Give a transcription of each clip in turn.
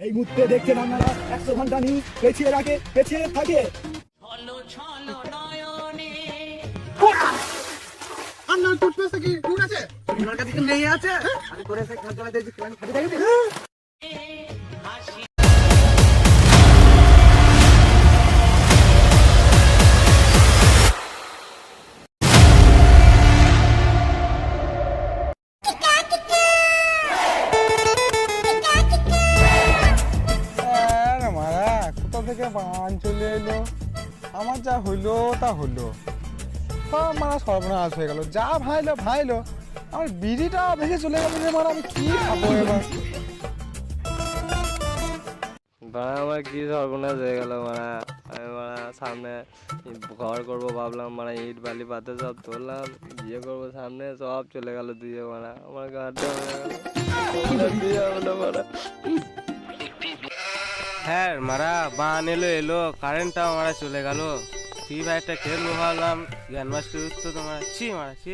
এই মুহূর্তে দেখছেন আপনারা 100 ঘন্টা নিউজ পেছিয়ে রাখে পেছিয়ে থাকে। আপনার টুথপেস্টে কি গুণ আছে? আপনার কাছে কি নেই আছে? আরে করে সে খাদ্য লাগে যে খালি খালি থাকে। কোথা থেকে বান চলে এলো, আমার যা হইলো তা হলো, মারা সর্বনাশ হয়ে গেল। যা ভাইলো ভাইলো, আমার বিড়িটা ভেঙে চলে গেল রে মারা, আমি কি খাবো এবার? আমার কি সর্বনাশ হয়ে গেল মারা। আমি মারা সামনে ঘর করবো ভাবলাম, মারা ইট বালি পাতে সব তুললাম, বিয়ে করবো সামনে সব চলে গেল দিয়ে মারা। আমার গাড়িটা হয়ে গেল মারা। হ্যাঁ মারা বান এলো কারেন্টটাও মারা চলে গেল। ফ্রি ফায়ারটা খেলবো ভাবলাম, গ্যান মাস্টার উঠতো তো মারা ছি মারা ছি।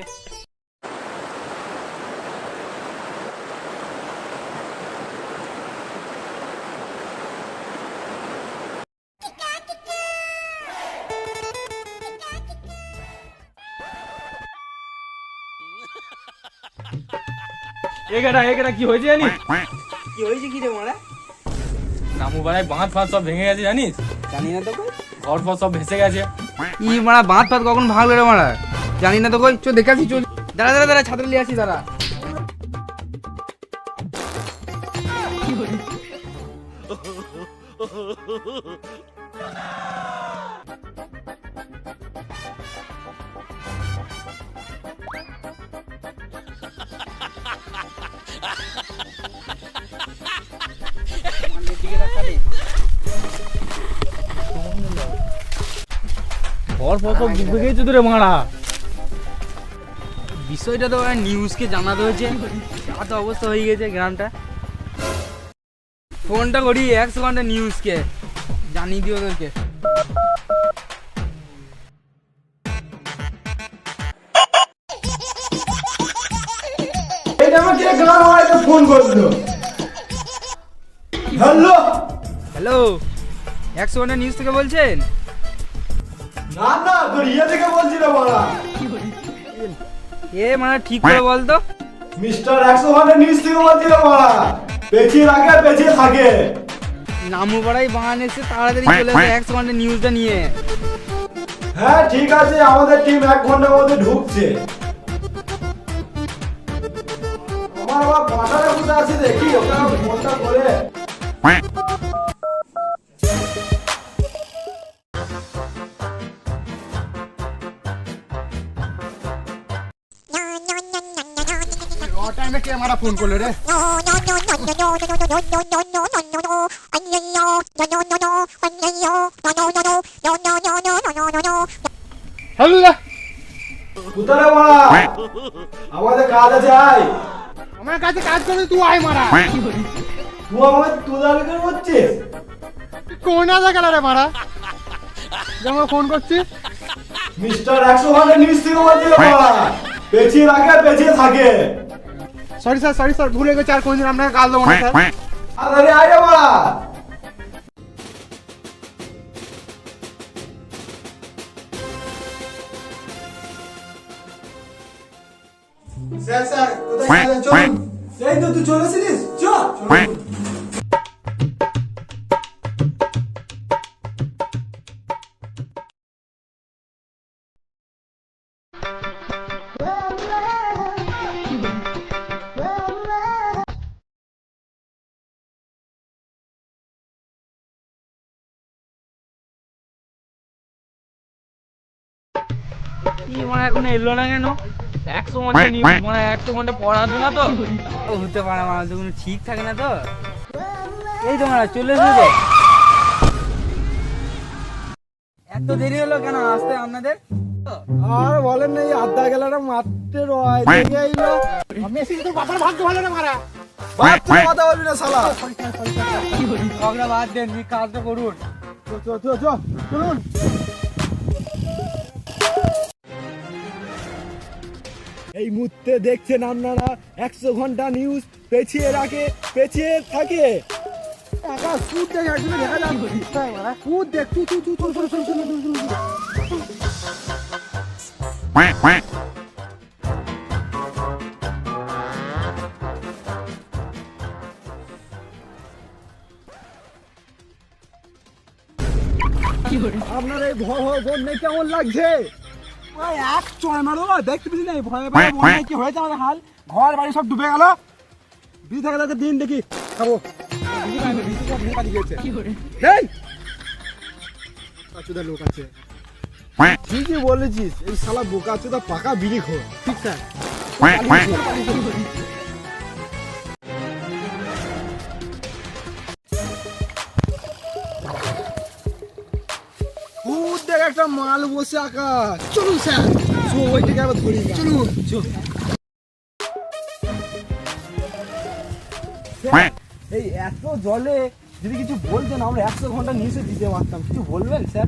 এখানে কি হয়েছে জানিস? কি হইছে কি রে মারা? নামু বাড়ায় বাঁধ ফাঁধ সব ভেঙে গেছে জানিস? জানি না তো কই। ঘর ফর সব ভেসে গেছে। ই মারা বাঁধ ফাঁধ কখন ভাঙলো রে মারা? জানি না তো কই। চল দেখে আসি চল। দাঁড়া ছাত্র নিয়ে আসি দাঁড়া। ঘর ফর সব ডুবে গেছে তো রে মারা। বিষয়টা তো নিউজকে জানাতে হয়েছে। এত অবস্থা হয়ে গেছে গ্রামটা। ফোনটা করি 100 ঘন্টা নিউজকে জানিয়ে দিও ওদেরকে। এটা আমাকে গান হয়তো ফোন করলো। হ্যালো হ্যালো, 100 ঘন্টা নিউজ থেকে বলছেন? না না, তোর ইয়ে থেকে বলছি রে বড়া। এ মানে ঠিক করে বল তো। মিস্টার 100 ঘন্টা নিউজ থেকে বলছি রে বড়া, পেছিয়ে রাখে পেছিয়ে থাকে। নামু পাড়ায় বান এসে তাড়াতাড়ি চলে আসে 100 ঘন্টা নিউজটা নিয়ে। হ্যাঁ ঠিক আছে, আমাদের টিম 1 ঘন্টার মধ্যে ঢুকছে। আমার বাবা পাটারে বসে আছে, দেখি ওটা ফোনটা করে। টাইমে কে মারা ফোন করলো রে? হ্যালো, কোথায় রে বড়া? আমাদের কাজ আছে, আয়। আমার কাছে কাজ করে তুই আয় মারা। তুই আমাকে তুলালে করে বলছিস? কোন আদা গেল রে মারা, যেমন ফোন করছিস? মিস্টার 100 ঘন্টা নিউজ থেকে বলছি রে বড়া, পেছিয়ে রাখে পেছিয়ে থাকে। সরি স্যার ভুলে গেছি, আর কোনদিন আপনাকে গাল দেবো না স্যার। আরে আয় রে বড়া। স্যার কোথায় গেলেন? চলুন। এই তো তুই চলেছিলিস, চল। কি মানে এখন এলো না কেন? 100 ঘন্টা নিউজ মানে 100 ঘন্টা পড়াশোনা তো। ও হতে পারে মারা, তো কোনো ঠিক থাকে না তো। এই তো মারা চলে এসেছে। এত দেরি হলো কেন আসতে আপনাদের? আর বলেন না, এই আড্ডা গেলাটা মারতে রয় দেখে আইলো। আমি এসে তোর বাবার ভাগ্য ভালো না মারা। বাপ তুই কথা বলবি না শালা। ঝগড়া বাদ দেন, কি কাজটা করুন। চলুন। এই মুহূর্তে দেখছেন আপনারা 100 ঘন্টা নিউজ পেছিয়ে রাখে পেছিয়ে থাকে। আকাশ কুদ দেখ একজনে দেখা যাচ্ছে মারা কুদ দেখ তুই চল quack quack আপনার এই ভয় বন্যায় কেমন লাগছে ওই এক চয় মারো দেখতে পেলি না এই ভয়ে ভয়ে বন্যায় কি হয়েছে আমাদের হাল ঘর বাড়ি সব ডুবে গেল বিড়ি থাকলে তো দিন দেখি খাবো বিড়ি পাইনি, বিড়ি সব বিড়ি পানি গেছে এই আচুদা লোক আছে quack ঠিকই বলেছিস এই শালা বোকা আচুদা পাকা বিড়ি খোর ঠিক স্যার quack quack খুব দেখ একটা মাল বসে আকাশ চলুন স্যার ওইটাকে আবার ধরি চলুন quack এই এত জলে যদি কিছু বলতেন আমরা 100 ঘন্টা নিচে দিতে পারতাম কিছু বলবেন স্যার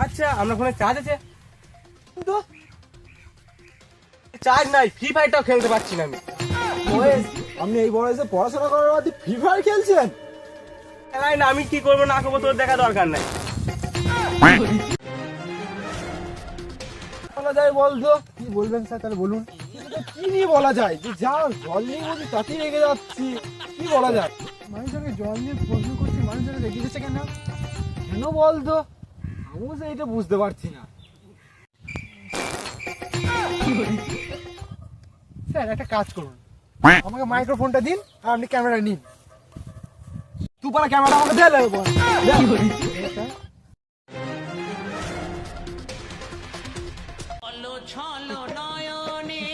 আচ্ছা আমরা ফোনে চার্জ আছে তো চার্জ নাই ফ্রি ফায়ারটাও খেলতে পারছি না আমি আপনি এই বয়সে পড়াশোনা করার বাদে ফ্রি ফায়ার খেলছেন খেলাই না আমি কি করবো না করবো তোর দেখা দরকার নাই quack বলা যায় বলতো কি বলবেন স্যার তাহলে বলুন কি নিয়ে বলা যায় যে যা জল নিয়ে বলছি তাতেই রেগে যাচ্ছি কি বলা যায় মানুষজনকে জল নিয়ে প্রশ্ন করছি মানুষজনে রেগে যাচ্ছে কেন কেন বলতো আমিও সেইটা বুঝতে পারছি না স্যার একটা কাজ করুন quack আমাকে মাইক্রোফোনটা দিন আর আপনি ক্যামেরা নিন তুই পারা ক্যামেরা আমাকে দে ছলো ছলো নয়নে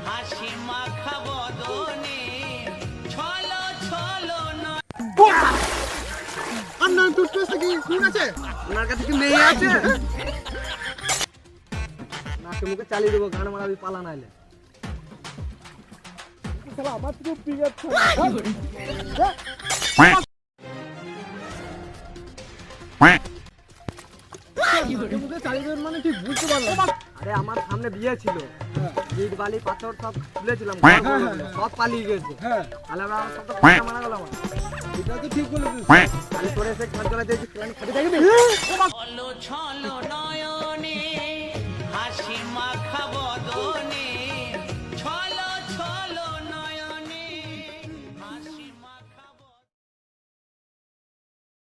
হাসি মাখা বদনে ছলো ছলো আপনার টুথপেস্ট কি কোন আছে ওনার কাছে কি নেই আছে নাকে মুখে চালিয়ে দেবো গান মারাবি পালা নাইলে শালা আমার তো পিগার quack quack মুখে চালিয়ে দেবেন মানে ঠিক বুঝতে পারলাম আরে আমার সামনে বিয়ে ছিল ইট বালি পাথর সব তুলেছিলাম সব পালিয়ে গেছে তাহলে আমরা সব তো কথা মানা গেল আমার এটা তো ঠিক বলেছিস quack তাহলে তোরে সে ঘর চলে দিয়েছি প্ল্যান খাতে থাকবি ছলো ছলো